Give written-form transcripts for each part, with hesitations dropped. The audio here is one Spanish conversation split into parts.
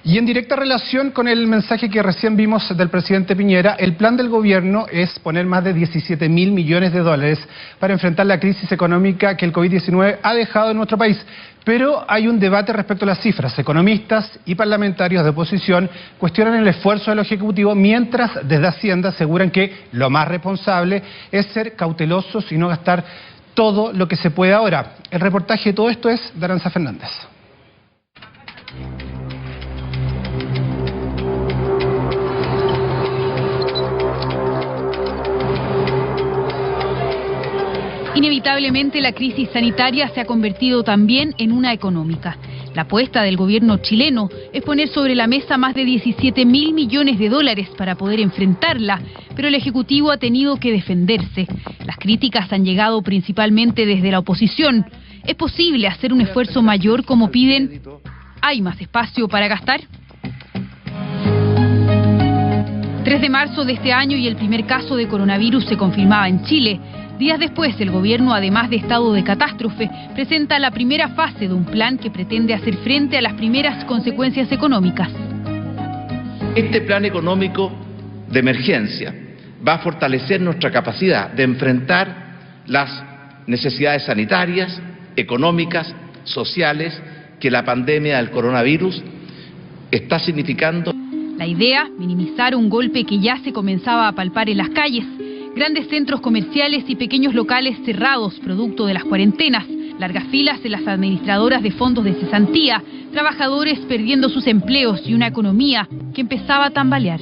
Y en directa relación con el mensaje que recién vimos del presidente Piñera, el plan del gobierno es poner más de 17.000 millones de dólares para enfrentar la crisis económica que el COVID-19 ha dejado en nuestro país. Pero hay un debate respecto a las cifras. Economistas y parlamentarios de oposición cuestionan el esfuerzo del Ejecutivo, mientras desde Hacienda aseguran que lo más responsable es ser cautelosos y no gastar todo lo que se puede ahora. El reportaje de todo esto es de Aranza Fernández. Inevitablemente la crisis sanitaria se ha convertido también en una económica. La apuesta del gobierno chileno es poner sobre la mesa más de 17.000 millones de dólares para poder enfrentarla, pero el Ejecutivo ha tenido que defenderse. Las críticas han llegado principalmente desde la oposición. ¿Es posible hacer un esfuerzo mayor como piden? ¿Hay más espacio para gastar? 3 de marzo de este año y el primer caso de coronavirus se confirmaba en Chile. Días después, el gobierno, además de estado de catástrofe, presenta la primera fase de un plan que pretende hacer frente a las primeras consecuencias económicas. Este plan económico de emergencia va a fortalecer nuestra capacidad de enfrentar las necesidades sanitarias, económicas, sociales que la pandemia del coronavirus está significando. La idea, minimizar un golpe que ya se comenzaba a palpar en las calles. Grandes centros comerciales y pequeños locales cerrados producto de las cuarentenas, largas filas en las administradoras de fondos de cesantía, trabajadores perdiendo sus empleos y una economía que empezaba a tambalear.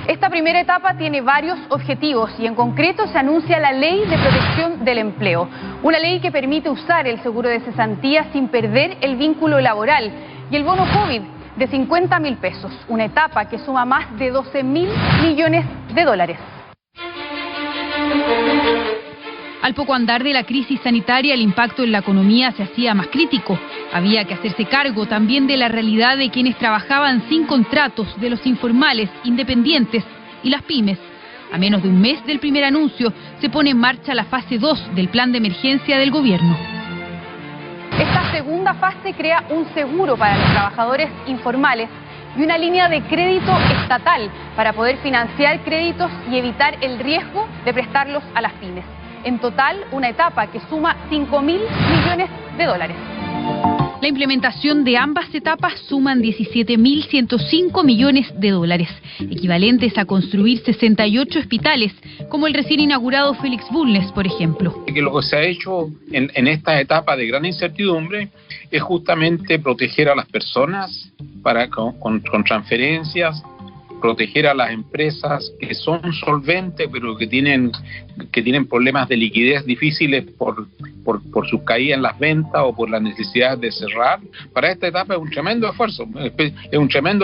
Esta primera etapa tiene varios objetivos y en concreto se anuncia la Ley de Protección del Empleo, una ley que permite usar el seguro de cesantía sin perder el vínculo laboral y el bono COVID de 50.000 pesos, una etapa que suma más de 12.000 millones de dólares. Al poco andar de la crisis sanitaria, el impacto en la economía se hacía más crítico. Había que hacerse cargo también de la realidad de quienes trabajaban sin contratos, de los informales, independientes y las pymes. A menos de un mes del primer anuncio, se pone en marcha la fase 2 del plan de emergencia del gobierno. Esta segunda fase crea un seguro para los trabajadores informales y una línea de crédito estatal para poder financiar créditos y evitar el riesgo de prestarlos a las pymes. En total, una etapa que suma 5.000 millones de dólares. La implementación de ambas etapas suman 17.105 millones de dólares, equivalentes a construir 68 hospitales, como el recién inaugurado Félix Bulnes, por ejemplo. Lo que se ha hecho en esta etapa de gran incertidumbre es justamente proteger a las personas con transferencias, proteger a las empresas que son solventes pero que tienen problemas de liquidez difíciles por su caída en las ventas o por la necesidad de cerrar. Para esta etapa es un tremendo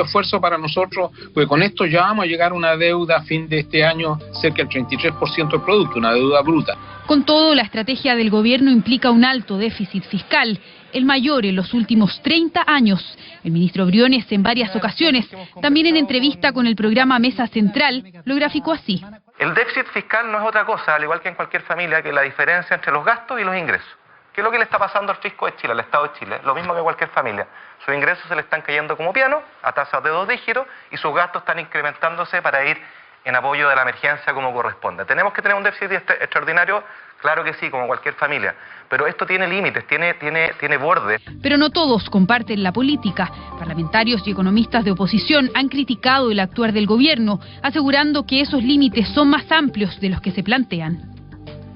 esfuerzo para nosotros, porque con esto ya vamos a llegar a una deuda a fin de este año cerca del 33% del producto, una deuda bruta. Con todo, la estrategia del gobierno implica un alto déficit fiscal, el mayor en los últimos 30 años. El ministro Briones, en varias ocasiones, también en entrevista con el programa Mesa Central, lo graficó así. El déficit fiscal no es otra cosa, al igual que en cualquier familia, que la diferencia entre los gastos y los ingresos. ¿Qué es lo que le está pasando al fisco de Chile, al Estado de Chile? Lo mismo que cualquier familia. Sus ingresos se le están cayendo como piano, a tasas de 2 dígitos, y sus gastos están incrementándose para ir en apoyo de la emergencia como corresponde. ¿Tenemos que tener un déficit extraordinario? Claro que sí, como cualquier familia. Pero esto tiene límites, tiene bordes. Pero no todos comparten la política. Parlamentarios y economistas de oposición han criticado el actuar del gobierno, asegurando que esos límites son más amplios de los que se plantean.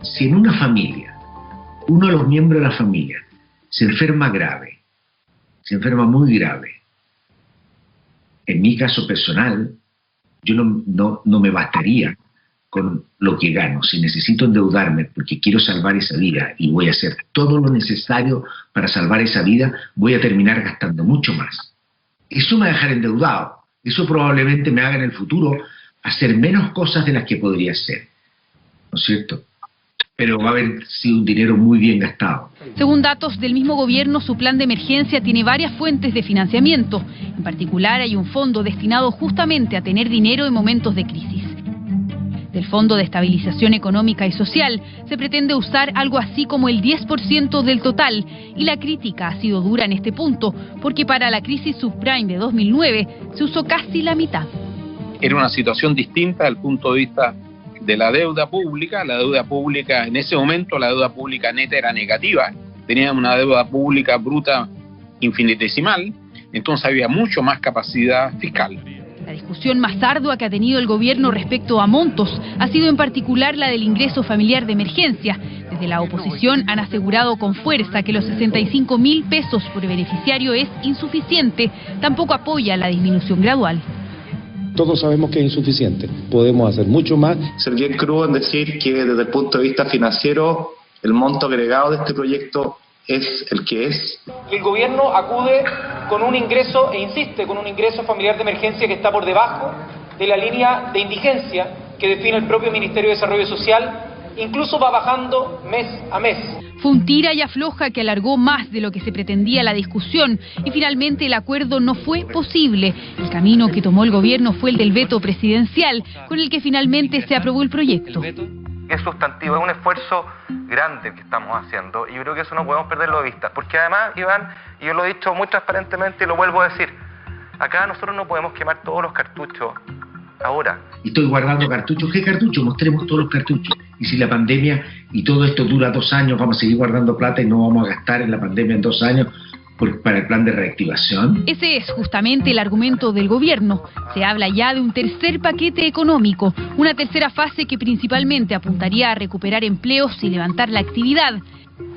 Si en una familia, uno de los miembros de la familia se enferma grave, se enferma muy grave, en mi caso personal, yo no me bastaría con lo que gano. Si necesito endeudarme porque quiero salvar esa vida y voy a hacer todo lo necesario para salvar esa vida, voy a terminar gastando mucho más. Eso me va a dejar endeudado. Eso probablemente me haga en el futuro hacer menos cosas de las que podría hacer. ¿No es cierto? Pero va a haber sido un dinero muy bien gastado. Según datos del mismo gobierno, su plan de emergencia tiene varias fuentes de financiamiento. En particular, hay un fondo destinado justamente a tener dinero en momentos de crisis. Del Fondo de Estabilización Económica y Social se pretende usar algo así como el 10% del total, y la crítica ha sido dura en este punto, porque para la crisis subprime de 2009 se usó casi la mitad. Era una situación distinta desde el punto de vista de la deuda pública. La deuda pública, en ese momento, la deuda pública neta era negativa. Teníamos una deuda pública bruta infinitesimal, entonces había mucho más capacidad fiscal. La discusión más ardua que ha tenido el gobierno respecto a montos ha sido en particular la del ingreso familiar de emergencia. Desde la oposición han asegurado con fuerza que los 65.000 pesos por beneficiario es insuficiente. Tampoco apoya la disminución gradual. Todos sabemos que es insuficiente, podemos hacer mucho más. Ser bien crudo en decir que desde el punto de vista financiero el monto agregado de este proyecto es el que es. El gobierno acude con un ingreso e insiste con un ingreso familiar de emergencia que está por debajo de la línea de indigencia que define el propio Ministerio de Desarrollo Social, incluso va bajando mes a mes. Fue un tira y afloja que alargó más de lo que se pretendía la discusión y finalmente el acuerdo no fue posible. El camino que tomó el gobierno fue el del veto presidencial, con el que finalmente se aprobó el proyecto. Es sustantivo, es un esfuerzo grande que estamos haciendo y yo creo que eso no podemos perderlo de vista, porque además, Iván, y yo lo he dicho muy transparentemente y lo vuelvo a decir, acá nosotros no podemos quemar todos los cartuchos ahora. Y estoy guardando cartuchos. ¿Qué cartuchos? Mostremos todos los cartuchos. Y si la pandemia y todo esto dura 2 años, vamos a seguir guardando plata y no vamos a gastar en la pandemia en 2 años para el plan de reactivación. Ese es justamente el argumento del gobierno. Se habla ya de un tercer paquete económico, una tercera fase que principalmente apuntaría a recuperar empleos y levantar la actividad.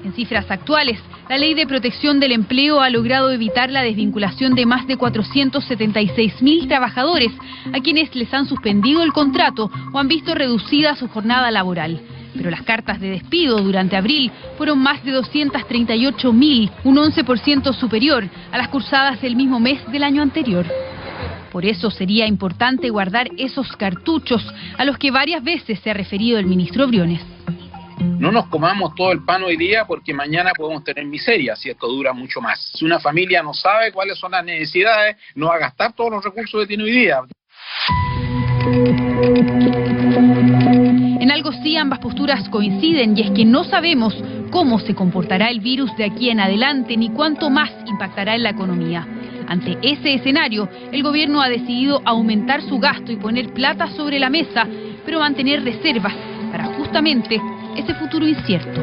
En cifras actuales, la Ley de Protección del Empleo ha logrado evitar la desvinculación de más de 476.000 trabajadores, a quienes les han suspendido el contrato o han visto reducida su jornada laboral. Pero las cartas de despido durante abril fueron más de 238.000, un 11% superior a las cursadas el mismo mes del año anterior. Por eso sería importante guardar esos cartuchos a los que varias veces se ha referido el ministro Briones. No nos comamos todo el pan hoy día porque mañana podemos tener miseria si esto dura mucho más. Si una familia no sabe cuáles son las necesidades, no va a gastar todos los recursos que tiene hoy día. En algo sí ambas posturas coinciden, y es que no sabemos cómo se comportará el virus de aquí en adelante ni cuánto más impactará en la economía. Ante ese escenario, el gobierno ha decidido aumentar su gasto y poner plata sobre la mesa, pero mantener reservas para justamente ese futuro incierto.